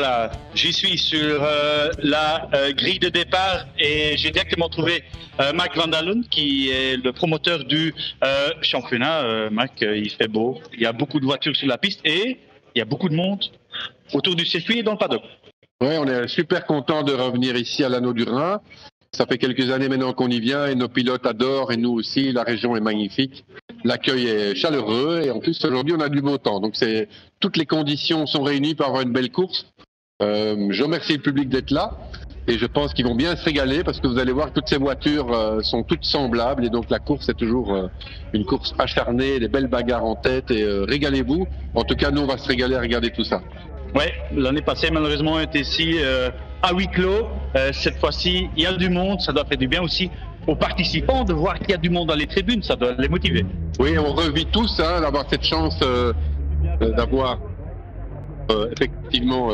Voilà, j'y suis sur la grille de départ et j'ai directement trouvé Mark van Dalen qui est le promoteur du championnat. Mark, il fait beau, il y a beaucoup de voitures sur la piste et il y a beaucoup de monde autour du circuit et dans le paddock. Oui, on est super content de revenir ici à l'Anneau du Rhin. Ça fait quelques années maintenant qu'on y vient et nos pilotes adorent et nous aussi, la région est magnifique. L'accueil est chaleureux et en plus aujourd'hui on a du beau temps. Donc toutes les conditions sont réunies pour avoir une belle course. Je remercie le public d'être là et je pense qu'ils vont bien se régaler parce que vous allez voir que toutes ces voitures sont toutes semblables et donc la course est toujours une course acharnée, des belles bagarres en tête et régalez-vous. En tout cas nous on va se régaler à regarder tout ça. Ouais, l'année passée malheureusement on était ici à huis clos. Cette fois-ci il y a du monde, ça doit faire du bien aussi aux participants de voir qu'il y a du monde dans les tribunes, ça doit les motiver. Oui, on revit tous d'avoir cette chance d'avoir effectivement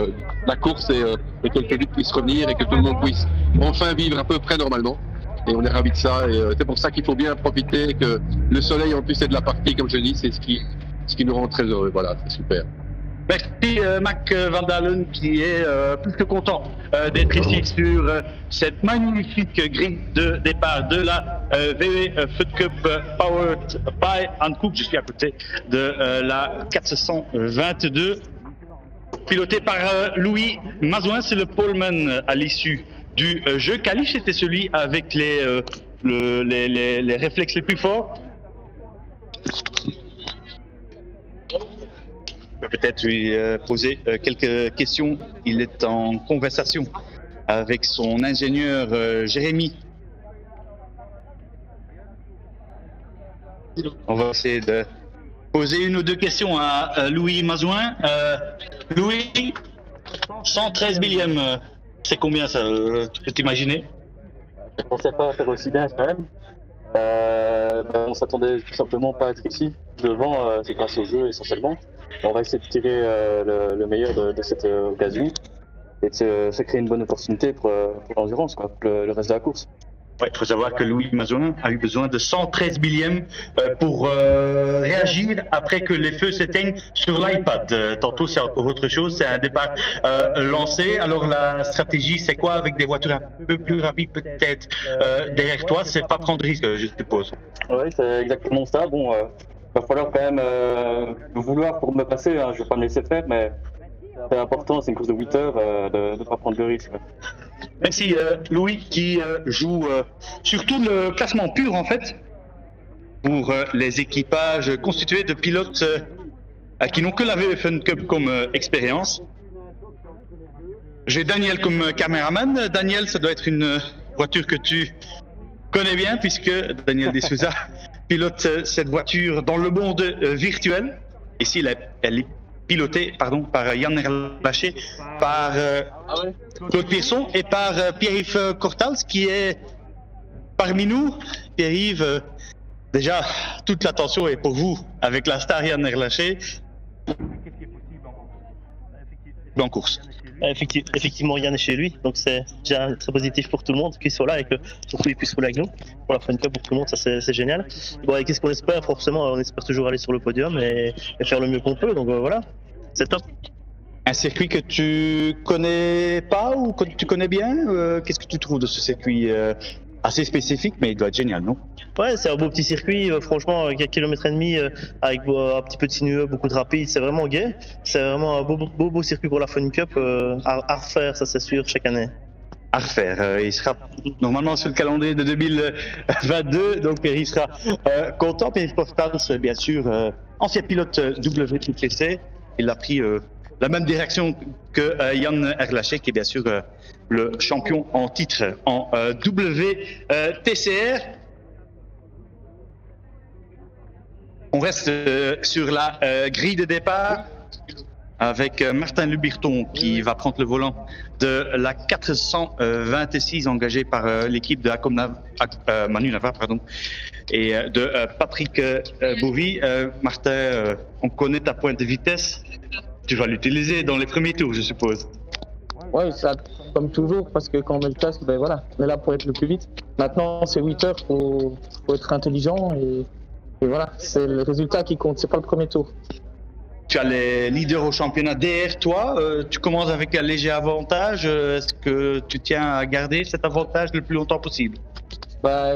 la course et que le public puisse revenir et que tout le monde puisse enfin vivre à peu près normalement. Et on est ravis de ça et c'est pour ça qu'il faut bien profiter, que le soleil en plus est de la partie, comme je dis, c'est ce qui nous rend très heureux. Voilà, c'est super. Merci Mark van Dalen qui est plus que content d'être ici sur cette magnifique grille de départ de la VW Foot Cup Powered by Hankook. Je suis à côté de la 422 pilotée par Louis Mazouin, c'est le poleman à l'issue du jeu. Kalish était celui avec les réflexes les plus forts. Peut-être lui poser quelques questions. Il est en conversation avec son ingénieur Jérémy. On va essayer de poser une ou deux questions à Louis Mazouin. Louis, 113 millième, c'est combien ça? Tu peux t'imaginer? Je ne pensais pas faire aussi bien quand même. On s'attendait tout simplement pas à être ici. Devant, c'est grâce au jeu essentiellement. On va essayer de tirer le meilleur de cette occasion et de se créer une bonne opportunité pour l'endurance, pour le reste de la course. Ouais, il faut savoir que Louis Mazouin a eu besoin de 113 millièmes pour réagir après que les feux s'éteignent sur l'iPad. Tantôt, c'est encore autre chose, c'est un départ lancé. Alors, la stratégie, c'est quoi avec des voitures un peu plus rapides peut-être derrière toi? C'est pas prendre risque, je suppose. Oui, c'est exactement ça. Bon, va falloir quand même le vouloir pour me passer. Je vais pas me laisser faire, mais c'est important, c'est une course de 8 heures, de ne pas prendre de risque. Merci Louis qui joue surtout le classement pur en fait pour les équipages constitués de pilotes qui n'ont que la VW Fun Cup comme expérience. J'ai Daniel comme caméraman. Daniel, ça doit être une voiture que tu connais bien puisque Daniel De Souza pilote cette voiture dans le monde virtuel. Ici, elle est pilotée par Yann Erlaché, par Claude Pierson et par Pierre-Yves Cortals qui est parmi nous. Pierre-Yves, déjà, toute l'attention est pour vous avec la star Yann Erlaché. Qu'est-ce qui est possible en course? Effectivement, Yann est chez lui, donc c'est déjà très positif pour tout le monde qu'il soit là et que surtout il puisse rouler avec nous. Pour la Fun Cup, pour tout le monde, ça c'est génial. Bon, et qu'est-ce qu'on espère? Forcément, on espère toujours aller sur le podium et faire le mieux qu'on peut, donc voilà, c'est top. Un circuit que tu connais pas ou que tu connais bien? Qu'est-ce que tu trouves de ce circuit assez spécifique, mais il doit être génial, non? Ouais, c'est un beau petit circuit, franchement, 4 km et demi avec un petit peu de sinueux, beaucoup de rapides, c'est vraiment gai. C'est vraiment un beau circuit pour la Fun Cup, à refaire, ça c'est sûr, chaque année. À refaire, il sera normalement sur le calendrier de 2022, donc il sera content. Pierre Portals, bien sûr, ancien pilote WTCC, il a pris la même direction que Yann Erlaché, qui est bien sûr le champion en titre en WTCR. On reste sur la grille de départ avec Martin Lubirton qui va prendre le volant de la 426 engagée par l'équipe de Manu Navarre et de Patrick Bouvy. Martin, on connaît ta pointe de vitesse. Tu vas l'utiliser dans les premiers tours, je suppose. Oui, ça, comme toujours, parce que quand on met le casque, ben voilà, on est là pour être le plus vite. Maintenant, c'est 8 heures, faut être intelligent et voilà, c'est le résultat qui compte, c'est pas le premier tour. tu as les leaders au championnat derrière toi. Tu commences avec un léger avantage. Est-ce que tu tiens à garder cet avantage le plus longtemps possible? Bah,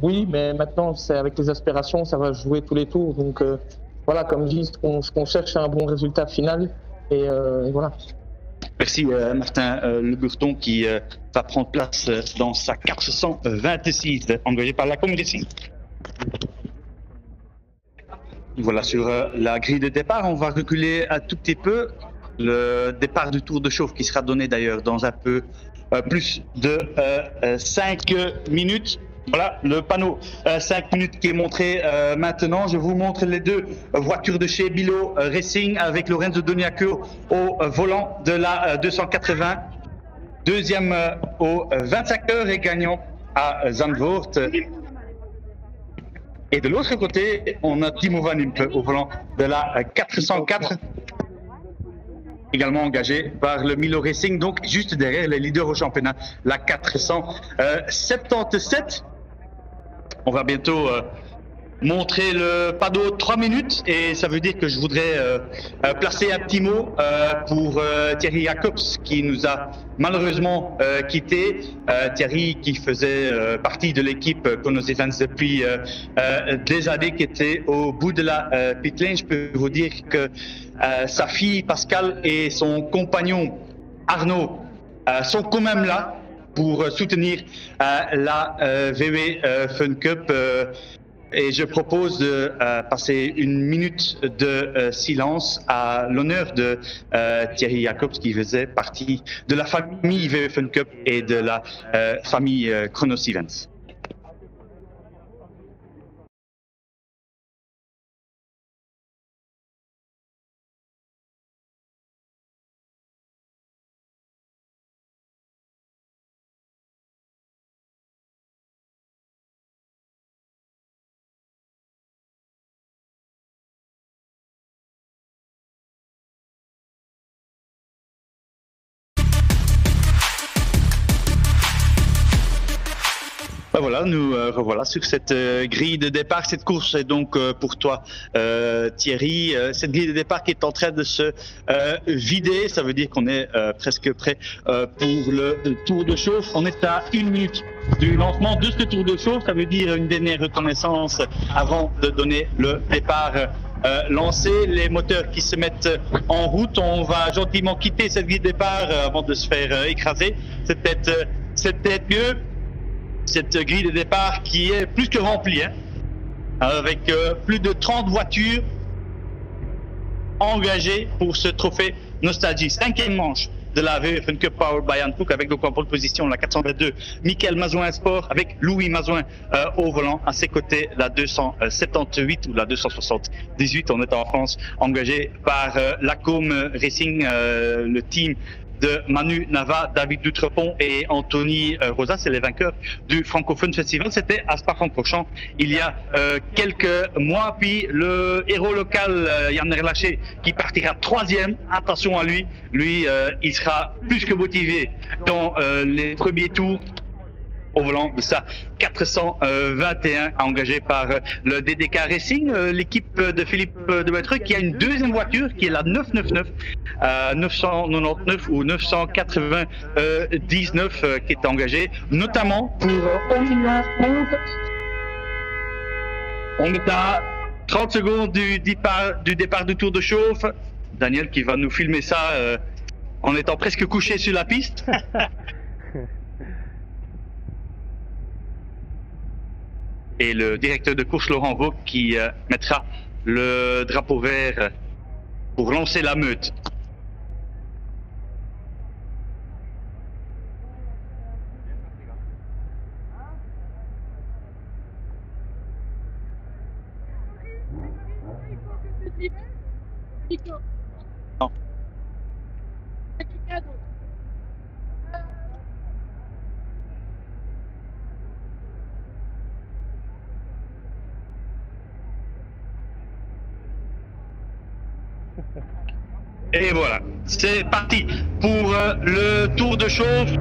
oui, mais maintenant, c'est avec les aspirations, ça va jouer tous les tours. Donc voilà, comme je dis, ce qu'on cherche, c'est un bon résultat final. Et voilà. Merci Martin Le Bourton qui va prendre place dans sa 426 engagée par la Racing. Voilà, sur la grille de départ, on va reculer un tout petit peu. Le départ du tour de chauffe qui sera donné d'ailleurs dans un peu plus de 5 minutes. Voilà le panneau 5 minutes qui est montré maintenant. Je vous montre les deux voitures de chez Bilo Racing avec Lorenzo Doniaco au volant de la 280. Deuxième au 25 heures et gagnant à Zandvoort. Et de l'autre côté, on a Timo Van Impe au volant de la 404. Également engagé par le Milo Racing, donc juste derrière les leaders au championnat, la 477. On va bientôt montrer le panneau 3 minutes et ça veut dire que je voudrais placer un petit mot pour Thierry Jacobs qui nous a malheureusement quitté. Thierry qui faisait partie de l'équipe Kronos Events depuis des années, qui était au bout de la pit lane. Je peux vous dire que sa fille Pascal et son compagnon Arnaud sont quand même là pour soutenir la VW Fun Cup. Et je propose de passer une minute de silence à l'honneur de Thierry Jacobs qui faisait partie de la famille VW Fun Cup et de la famille Kronos Events. Voilà, nous revoilà sur cette grille de départ. Cette course est donc pour toi, Thierry. Cette grille de départ qui est en train de se vider. Ça veut dire qu'on est presque prêt pour le tour de chauffe. On est à 1 minute du lancement de ce tour de chauffe. Ça veut dire une dernière reconnaissance avant de donner le départ lancé. Les moteurs qui se mettent en route. On va gentiment quitter cette grille de départ avant de se faire écraser. C'est peut-être mieux. Cette grille de départ qui est plus que remplie, hein, avec plus de 30 voitures engagées pour ce trophée Nostalgie. 5e manche de la VW Fun Cup Powered by Hankook avec donc en pole position la 422 Michael Mazouin Sport avec Louis Mazouin au volant. À ses côtés la 278 ou la 278, on est en France, engagé par l'Acom Racing, le team de Manu Nava, David Dutrepont et Anthony Rosa. C'est les vainqueurs du Francophone Festival. C'était à Spa-Francorchamps il y a quelques mois. Puis le héros local, Yann Erlaché, qui partira 3e. Attention à lui. Lui, il sera plus que motivé dans les premiers tours au volant de sa 421, engagé par le DDK Racing, l'équipe de Philippe de Maître, qui a une deuxième voiture qui est la 999, 999 ou 999 qui est engagée, notamment pour on est à 30 secondes du départ du tour de chauffe. Daniel qui va nous filmer ça en étant presque couché sur la piste. Et le directeur de course Laurent Vaux qui mettra le drapeau vert pour lancer la meute. Non. Et voilà, c'est parti pour le tour de chauffe.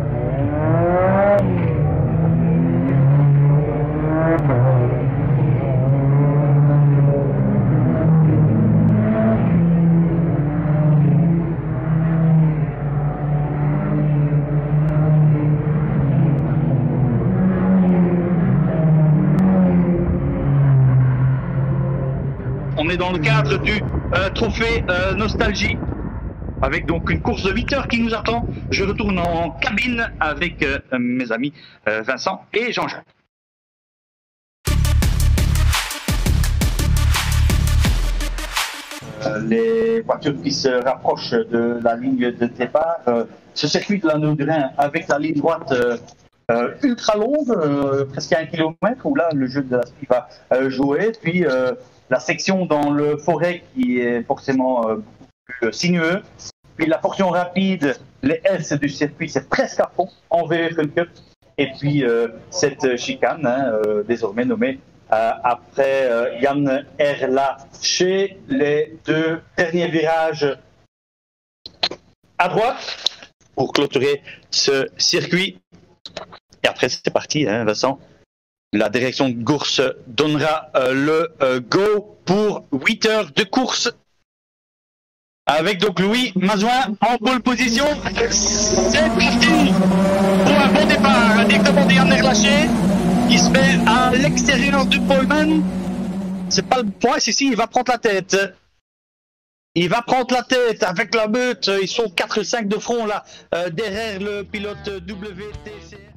est dans le cadre du trophée Nostalgie, avec donc une course de 8 heures qui nous attend. Je retourne en cabine avec mes amis Vincent et Jean-Jacques. Les voitures qui se rapprochent de la ligne de départ, ce circuit de l'Anneau du Rhin avec la ligne droite ultra longue, presque 1 kilomètre, où là le jeu de la ski va jouer, puis la section dans le forêt qui est forcément beaucoup plus sinueux, puis la portion rapide, les S du circuit, c'est presque à fond en VF Cup, et puis cette chicane, désormais nommée après Yann Erla, chez les 2 derniers virages à droite pour clôturer ce circuit. Et après, c'est parti, hein, Vincent. La direction de course donnera le go pour 8 heures de course. Avec donc Louis Mazouin en pole position. C'est parti pour un bon départ. Directement de Yann Erlaché qui se met à l'extérieur du poleman. C'est pas le point, si, il va prendre la tête. Il va prendre la tête avec la meute. Ils sont 4-5 de front là, derrière le pilote WTCR.